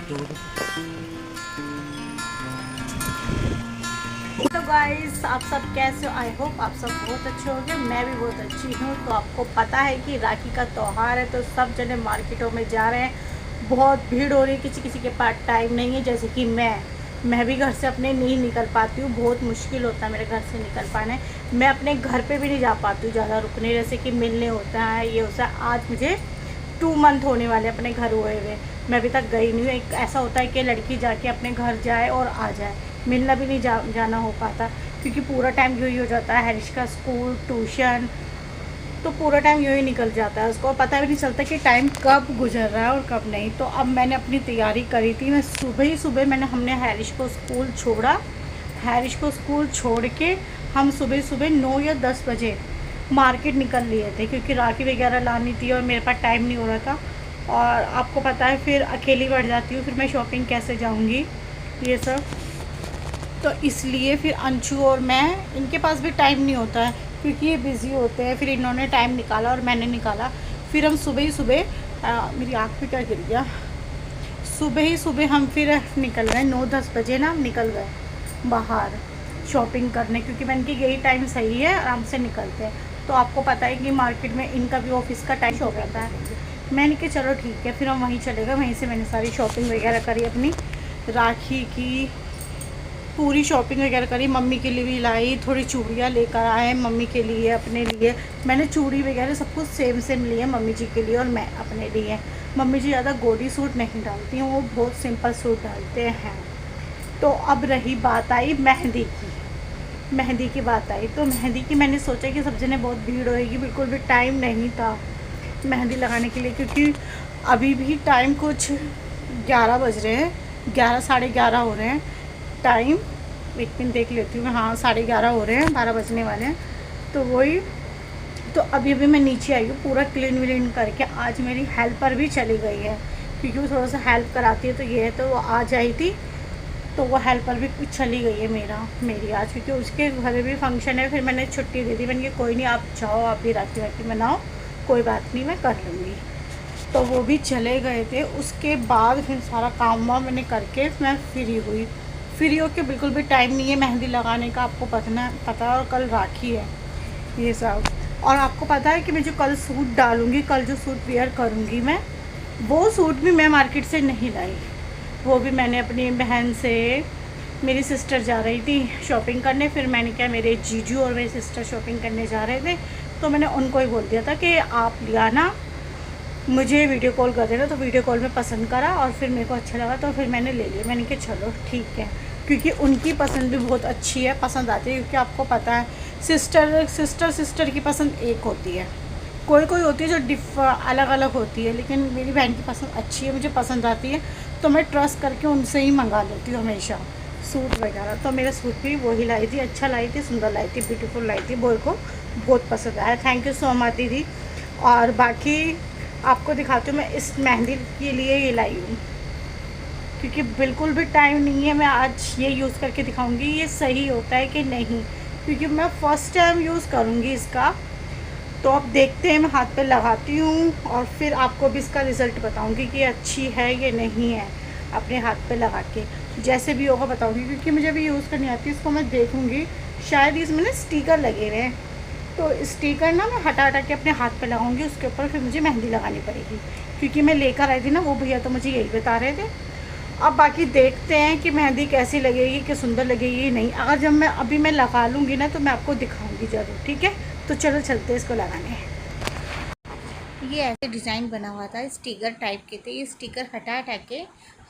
तो गाइस, आप सब कैसे हो? आई होप आप सब बहुत अच्छे होंगे। मैं भी बहुत अच्छी हूँ। तो आपको पता है कि राखी का त्यौहार है, तो सब जने मार्केटों में जा रहे हैं। बहुत भीड़ हो रही है, किसी किसी के पास टाइम नहीं है। जैसे कि मैं भी घर से अपने नहीं निकल पाती हूँ। बहुत मुश्किल होता है मेरे घर से निकल पाने। मैं अपने घर पे भी नहीं जा पाती हूँ ज़्यादा रुकने, जैसे कि मिलने होता है, ये होता है। आज मुझे 2 मंथ होने वाले अपने घर हुए हुए। मैं अभी तक गई नहीं हूँ। एक ऐसा होता है कि लड़की जाके अपने घर जाए और आ जाए, मिलना भी नहीं जाना हो पाता, क्योंकि पूरा टाइम यही हो जाता है। हैरिश का स्कूल, ट्यूशन, तो पूरा टाइम यूँ ही निकल जाता है। उसको पता भी नहीं चलता कि टाइम कब गुजर रहा है और कब नहीं। तो अब मैंने अपनी तैयारी करी थी। मैं सुबह ही सुबह हमने हैरिश को स्कूल छोड़ा। हैरिश को स्कूल छोड़ के हम सुबह सुबह 9 या 10 बजे मार्केट निकल लिए थे, क्योंकि राखी वगैरह लानी थी और मेरे पास टाइम नहीं हो रहा था। और आपको पता है, फिर अकेली बढ़ जाती हूँ, फिर मैं शॉपिंग कैसे जाऊँगी, ये सब। तो इसलिए फिर अंशु और मैं, इनके पास भी टाइम नहीं होता है, क्योंकि ये बिज़ी होते हैं। फिर इन्होंने टाइम निकाला और मैंने निकाला। फिर हम सुबह ही सुबह, मेरी आँख पे क्या गिर गया, सुबह ही सुबह हम फिर निकल गए। 9-10 बजे ना हम निकल गए बाहर शॉपिंग करने, क्योंकि मैंने कि यही टाइम सही है, आराम से निकलते हैं। तो आपको पता है कि मार्केट में इनका भी ऑफिस का टाइम हो जाता है। मैंने कि चलो ठीक है, फिर हम वहीं चले गए। वहीं से मैंने सारी शॉपिंग वगैरह करी अपनी राखी की, पूरी शॉपिंग वगैरह करी। मम्मी के लिए भी लाई, थोड़ी चूड़ियाँ लेकर आए मम्मी के लिए, अपने लिए। मैंने चूड़ी वगैरह सब कुछ सेम सेम लिए, मम्मी जी के लिए और मैं अपने लिए। मम्मी जी ज़्यादा गोडी सूट नहीं डालती हैं, वो बहुत सिंपल सूट डालते हैं। तो अब रही बात आई मेहंदी की। मेहंदी की बात आई तो मेहंदी की मैंने सोचा कि सब जने बहुत भीड़ होएगी, बिल्कुल भी टाइम नहीं था मेहंदी लगाने के लिए, क्योंकि अभी भी टाइम कुछ 11 बज रहे हैं, 11 साढ़े 11 हो रहे हैं टाइम। एक मिनट देख लेती हूँ, हाँ 11:30 हो रहे हैं, 12 बजने वाले हैं। तो वही, तो अभी अभी मैं नीचे आई हूँ पूरा क्लीन व्लीन करके। आज मेरी हेल्पर भी चली गई है, क्योंकि वो थोड़ा सा हेल्प कराती है, तो ये है। तो वो आज आई थी, तो वो हेल्पर भी चली गई है मेरी आज, क्योंकि उसके घर भी फंक्शन है। फिर मैंने छुट्टी दे दी, मैंने कहा कोई नहीं, आप जाओ, आप भी राखी वाखी मनाओ, कोई बात नहीं, मैं कर लूँगी। तो वो भी चले गए थे। उसके बाद फिर सारा काम वाम मैंने करके मैं फ्री हुई। फ्री होके बिल्कुल भी टाइम नहीं है मेहंदी लगाने का, आपको पता है। और कल राखी है, ये सब। और आपको पता है कि मैं जो कल सूट डालूँगी, कल जो सूट वेयर करूँगी मैं, वो सूट भी मैं मार्केट से नहीं लाई। वो भी मैंने अपनी बहन से, मेरी सिस्टर जा रही थी शॉपिंग करने। फिर मैंने क्या, मेरे जीजू और मेरी सिस्टर शॉपिंग करने जा रहे थे, तो मैंने उनको ही बोल दिया था कि आप लिया ना, मुझे वीडियो कॉल कर देना। तो वीडियो कॉल में पसंद करा और फिर मेरे को अच्छा लगा, तो फिर मैंने ले लिया। मैंने कहा चलो ठीक है, क्योंकि उनकी पसंद भी बहुत अच्छी है, पसंद आती है। क्योंकि आपको पता है, सिस्टर की पसंद एक होती है, कोई कोई होती है जो अलग अलग होती है, लेकिन मेरी बहन की पसंद अच्छी है, मुझे पसंद आती है। तो मैं ट्रस्ट करके उनसे ही मंगा लेती हूँ हमेशा सूट वगैरह। तो मेरा सूट भी वही लाई थी, अच्छा लाई थी, सुंदर लाई थी, ब्यूटीफुल लाई थी। बॉय को बहुत पसंद आया। थैंक यू सो मच दीदी। और बाकी आपको दिखाती हूँ, मैं इस मेहंदी के लिए ये लाई हूँ, क्योंकि बिल्कुल भी टाइम नहीं है। मैं आज ये यूज़ करके दिखाऊंगी ये सही होता है कि नहीं, क्योंकि मैं फ़र्स्ट टाइम यूज़ करूँगी इसका। तो अब देखते हैं, मैं हाथ पे लगाती हूँ और फिर आपको भी इसका रिज़ल्ट बताऊँगी कि अच्छी है या नहीं है, अपने हाथ पे लगा के। जैसे भी होगा बताऊँगी, क्योंकि मुझे भी यूज़ करनी आती है। इसको मैं देखूँगी, शायद इसमें ना स्टिकर लगे हुए हैं, तो स्टिकर ना मैं हटा हटा के अपने हाथ पे लगाऊंगी, उसके ऊपर फिर मुझे मेहंदी लगानी पड़ेगी। क्योंकि मैं लेकर आई थी ना, वो भैया तो मुझे यही बता रहे थे। अब बाकी देखते हैं कि मेहंदी कैसी लगेगी, कि सुंदर लगेगी नहीं। अगर जब मैं अभी मैं लगा लूँगी ना, तो मैं आपको दिखाऊंगी ज़रूर, ठीक है। तो चलो चलते हैं इसको लगाने। ये ऐसे डिज़ाइन बना हुआ था, स्टिकर टाइप के थे। ये स्टिकर हटा हटा के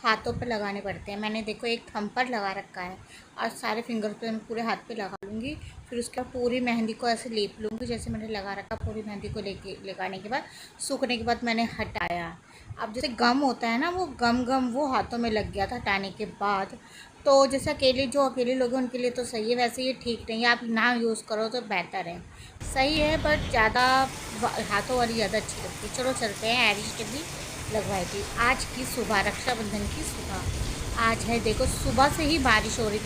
हाथों पे लगाने पड़ते हैं। मैंने देखो एक थंब पर लगा रखा है, और सारे फिंगर पे मैं पूरे हाथ पे लगा लूँगी। फिर उसके बाद पूरी मेहंदी को ऐसे लेप लूँगी, जैसे मैंने लगा रखा। पूरी मेहंदी को लगाने के बाद, सूखने के बाद मैंने हटाया। अब जैसे गम होता है ना, वो गम वो हाथों में लग गया था हटाने के बाद। तो जैसे अकेले लोग हैं उनके लिए तो सही है, वैसे ये ठीक नहीं है, आप ना यूज़ करो तो बेहतर है। सही है, बट ज़्यादा हाथों वाली ज़्यादा अच्छी लगती है। चलो चलते हैं। हैरिश के भी लगवाई थी आज की सुबह, रक्षाबंधन की सुबह। आज है, देखो सुबह से ही बारिश हो रही थी।